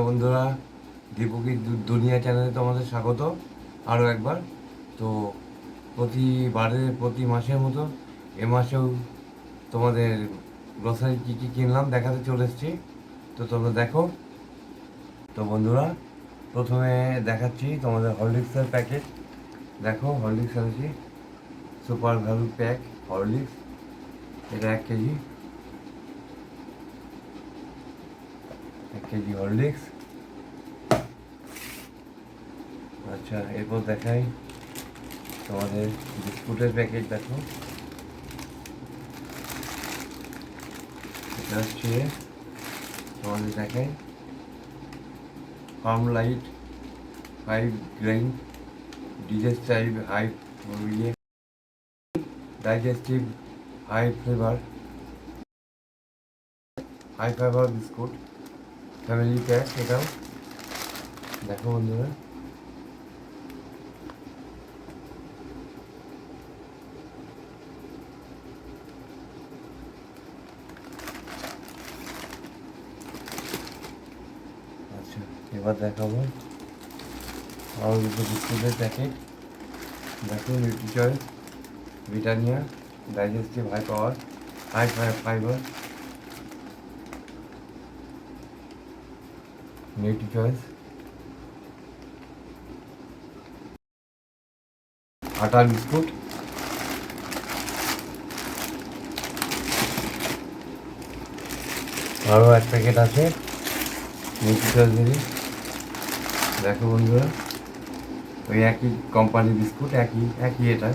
বন্ধুরা, দীপকি দুনিয়া চ্যানেলে তোমাদের স্বাগত আরও একবার। তো প্রতি মাসের মতো এ মাসেও তোমাদের গ্রোসারি কী কী কিনলাম দেখাতে চলে এসেছি। তো তোমরা দেখো। তো বন্ধুরা, প্রথমে দেখাচ্ছি তোমাদের হরলিক্সের প্যাকেট। দেখো, হরলিক্স আনছি, সুপার ভ্যালু প্যাক হরলিক্স, এটা 1 কেজি, 1 কেজি হরলিক্স। আচ্ছা, এরপর দেখাই তোমাদের বিস্কুটের প্যাকেট। দেখো, এটা হচ্ছে তোমাদের দেখাই Farm Lite 5 grain digestive high fibre biscuit family pack. এটাও দেখো বন্ধুরা। আচ্ছা, এবার দেখাবো আরও দুটো বিস্কুটের প্যাকেট। দেখো, নিউট্রিচয়েস ব্রিটানিয়া ডাইজেস্টিভ হাই ফাইবার নিউট্রিচয়েস আটার বিস্কুট। আরও 1 প্যাকেট আছে নিউট্রিচয়েসেরই। দেখো বন্ধুরা, ওই একই কোম্পানির বিস্কুট, একই এটা।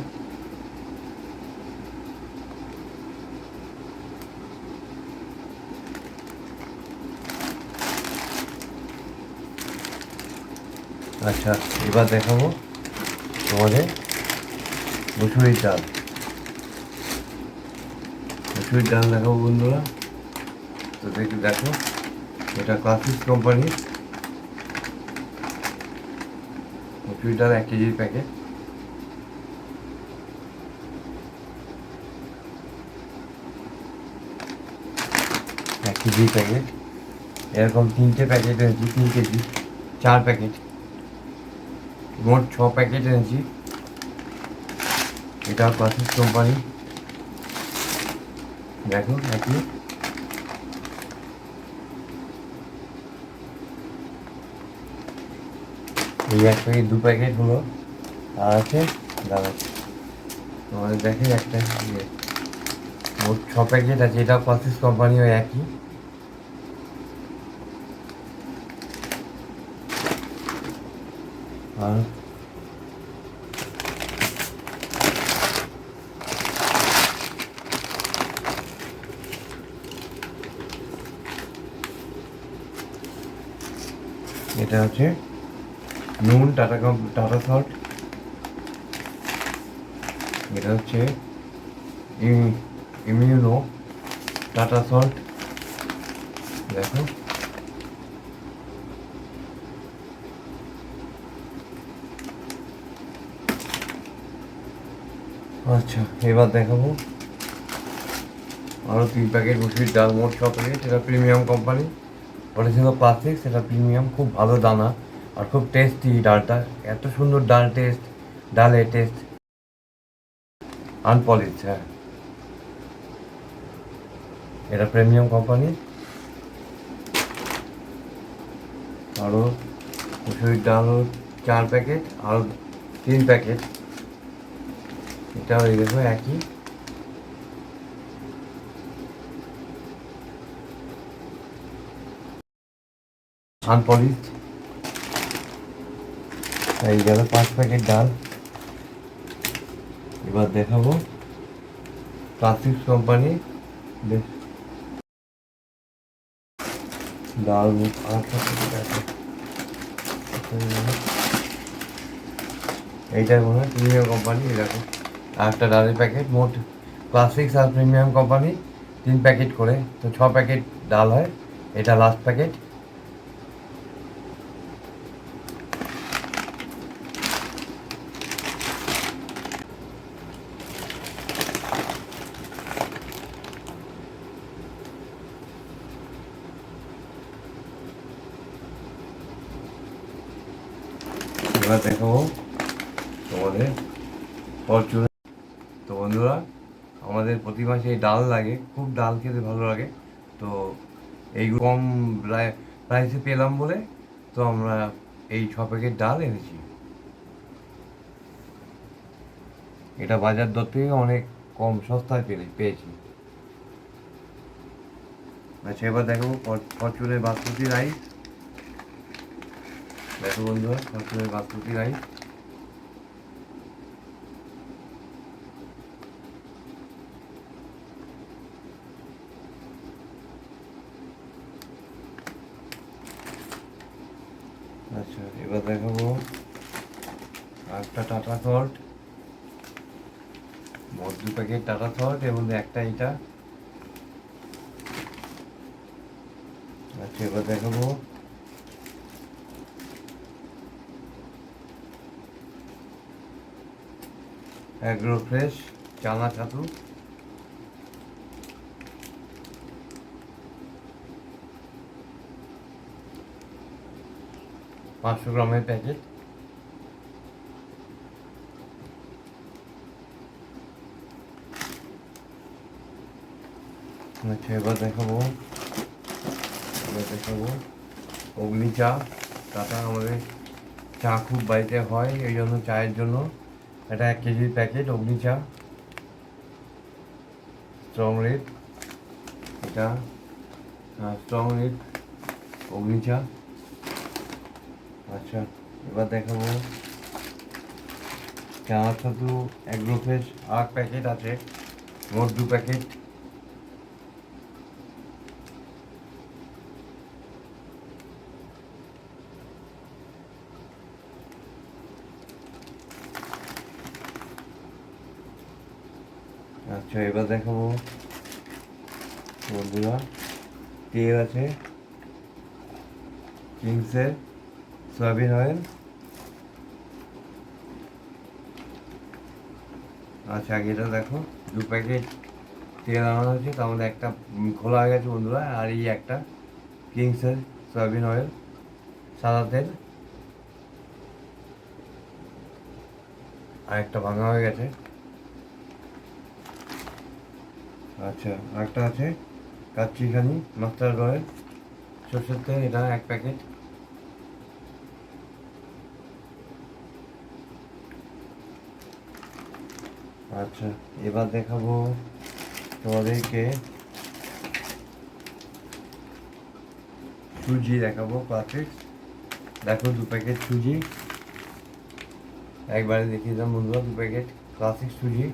আচ্ছা, এবার দেখাবো তোমাদের মুসুরির ডাল। মুসুরির ডাল দেখাবো বন্ধুরা। তো দেখো, এটা ক্লাসিক কোম্পানির মুসুরির ডাল, 1 কেজির প্যাকেট। এক কেজি প্যাকেট, এরকম 3টে প্যাকেট এনেছি, 3 কেজি 4 প্যাকেট, মোট 6 প্যাকেট এনেছি। এটা ক্লাসিক কোম্পানি। দেখো, একই এই 1 প্যাকেট 2 প্যাকেট হলো, আর আছে দাদা তোমাদের দেখে একটা মোট 6 প্যাকেট আছে। এটা ক্লাসিক কোম্পানি, ওই একই। আর এটা হচ্ছে নুন টাটা সল্ট। এটা হচ্ছে ইমিউনো টাটা সল্ট। দেখো, আচ্ছা, এবার দেখাবো আরও 3 প্যাকেট মুসুরির ডাল, মোট 6 প্যাকেট। এটা প্রিমিয়াম কোম্পানি, ওটা ছিল ক্লাসিক, সেটা প্রিমিয়াম। খুব ভালো দানা আর খুব টেস্টি ডালটা, এত সুন্দর ডালের টেস্ট আনপলিশ। হ্যাঁ, এটা প্রিমিয়াম কোম্পানি। আরও মুসুরির ডাল 4 প্যাকেট, আরও 3 প্যাকেট। এটা হয়ে গেছে একই। আনপলিশ। এই গেল 5 প্যাকেট ডাল। এবার দেখাবো ক্লাসিক কোম্পানি ডাল, এইটা মনে হয় প্রিমিয়াম কোম্পানি। এরকম আর একটা ডালের প্যাকেট। মোট ক্লাসিক্স আর প্রিমিয়াম কোম্পানি 3 প্যাকেট করে, তো 6 প্যাকেট ডাল হয়। এটা লাস্ট প্যাকেট। এবার দেখাবো তোমাদের ফরচুন। তো বন্ধুরা, আমাদের প্রতি মাসে ডাল লাগে, খুব ডাল খেতে ভালো লাগে। তো এই কম প্রাইসে পেলাম বলে তো আমরা এই 6 প্যাকেট ডাল এনেছি। এটা বাজার দর থেকে অনেক কম সস্তায় পেয়েছি। আচ্ছা, এবার দেখো ফরচুনের বাসমতি রাইস। দেখো বন্ধুরা, ফরচুনের বাসমতি রাইস। আচ্ছা, এবার দেখাবো একটা টাটা সল্ট, মোট 2 প্যাকেট টাটা সল্ট, এর মধ্যে একটা এটা। আচ্ছা, এবার দেখাবো অ্যাগ্রো ফ্রেশ চানা ছাতু। পাঁচশো গ্রামের প্যাকেট। আচ্ছা, এবার দেখাবো অগ্নি চা। টাটা, আমাদের চা খুব বাড়িতে হয়, এই জন্য চায়ের জন্য এটা 1 কেজির প্যাকেট অগ্নি চা স্ট্রং রেড। এটা স্ট্রং রেড অগ্নি চা। আচ্ছা, এবার দেখাবো চানা ছাতু অ্যাগ্রো ফ্রেশ 8 প্যাকেট আছে, মোট 2 প্যাকেট। আচ্ছা, এবার দেখাবো বন্ধুরা তেল আছে কিংসের সয়াবিন অয়েল। আচ্ছা, আগে এটা দেখো 2 প্যাকেট তেল আনা হয়েছে, তার মধ্যে একটা খোলা হয়ে গেছে বন্ধুরা, আর এই একটা কিংসের সয়াবিন অয়েল সাদা তেল, আর একটা ভাঙা হয়ে গেছে। আচ্ছা, আরেকটা আছে কাচ্চিখানি মাস্টার্ড অয়েল সর্ষের তেল, এটা 1 প্যাকেট। আচ্ছা, এবার দেখাবো তোমাদেরকে সুজি দেখাবো ক্লাসিক। দেখো 2 প্যাকেট সুজি, একবারে দেখিয়ে দিলাম বন্ধুরা, 2 প্যাকেট ক্লাসিক সুজি।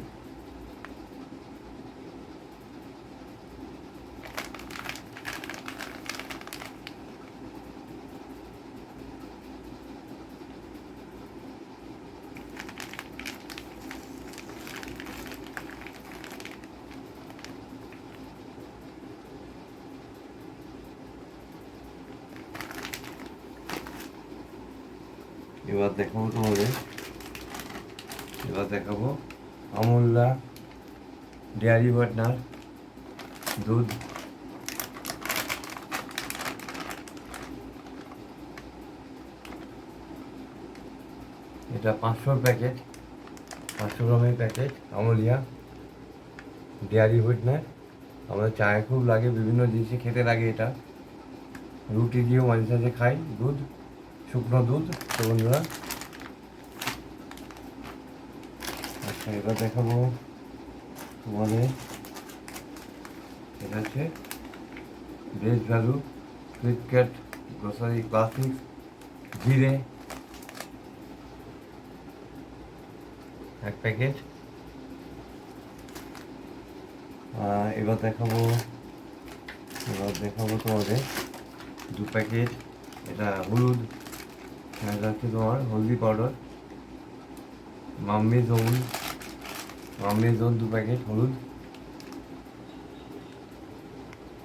এবার দেখাবো আমুল্লা ডেয়ারি বাটনার দুধ। এটা 500 প্যাকেট, 500 গ্রামের প্যাকেট আমুলিয়া ডেয়ারি হুইটনার। আমাদের চায়ে খুব লাগে, বিভিন্ন জিনিসে খেতে লাগে এটা, রুটি দিয়েও মাঝে সাঝে খাই। দুধ, শুকনো দুধ। তো বন্ধুরা, আচ্ছা, এবার দেখাবো তোমাদের এটা হচ্ছে best value Flipkart grocery classic জিরে 1 প্যাকেট। এবার দেখাবো তোমাদের 2 প্যাকেট এটা হলুদ, এটা হচ্ছে তোমার হলদি পাউডার মাম্মি জোন 2 প্যাকেট হলুদ,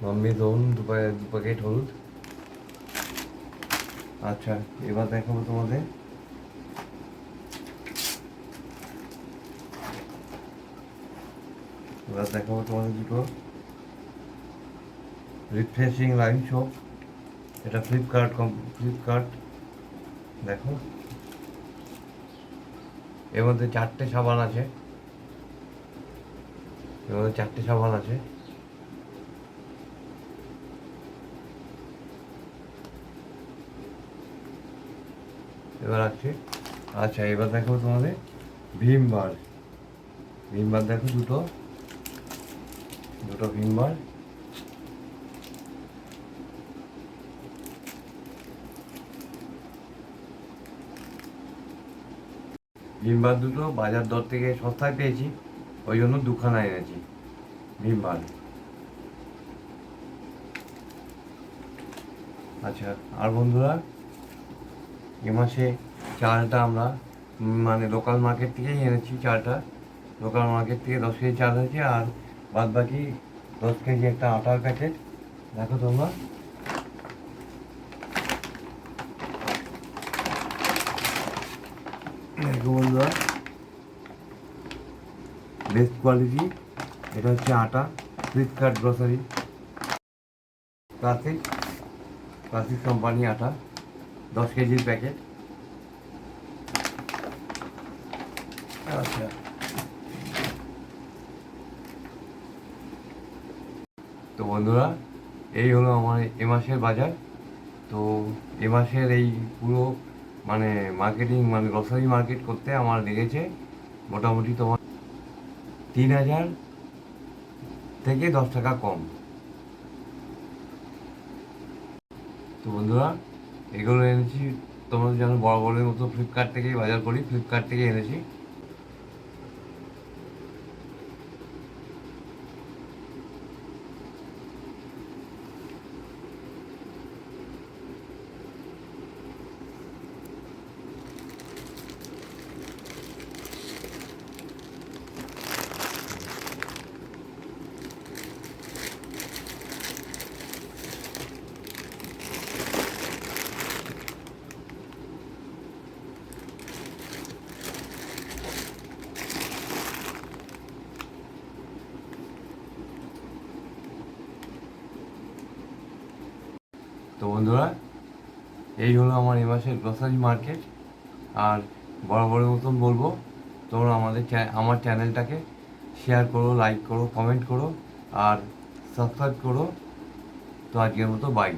মাম্মি জোন 2 প্যাকেট হলুদ। আচ্ছা, এবার দেখাবো তোমাদের দুটো রিফ্রেশিং লাইম সোপ। এটা ফ্লিপকার্ট দেখো এর মধ্যে 4টে সাবান আছে, এর মধ্যে 4টে সাবান আছে। এবার আছে, আচ্ছা এবার দেখো তোমাদের ভীম বার। ভীম বার দেখো দুটো ভীম বার। ভীম বার দুটো বাজার দর থেকে সস্তায় পেয়েছি, ওই জন্য দুখানা এনেছি ভীম বার। আচ্ছা, আর বন্ধুরা এ মাসে চালটা আমরা মানে লোকাল মার্কেট থেকেই এনেছি। চালটা লোকাল মার্কেট থেকে 10 কেজি চাল হয়েছে, আর বাদ বাকি 10 কেজি একটা আটার প্যাকেট। দেখো তোমরা, দেখো বন্ধুরা, বেস্ট কোয়ালিটি। এটা হচ্ছে আটা, Flipkart grocery, classic classic company আটা, 10 কেজির প্যাকেট। আচ্ছা, তো বন্ধুরা এই হলো আমার এ মাসের বাজার। তো এ মাসের এই পুরো মানে মার্কেটিং মানে গ্রসারি মার্কেট করতে আমার লেগেছে মোটামুটি তোমার 3,000 থেকে 10 টাকা কম। তো বন্ধুরা এগুলো এনেছি, তোমরা জানো বড় বড়ের মতো ফ্লিপকার্ট থেকেই বাজার করি, ফ্লিপকার্ট থেকে এনেছি। তো বন্ধুরা এই হলো আমার এ মাসের গ্রসারি মার্কেট। আর বড় বড় মতন বলবো, তোমরা আমার চ্যানেলটাকে শেয়ার করো, লাইক করো, কমেন্ট করো আর সাবস্ক্রাইব করো। তো আজকের মতো বাই।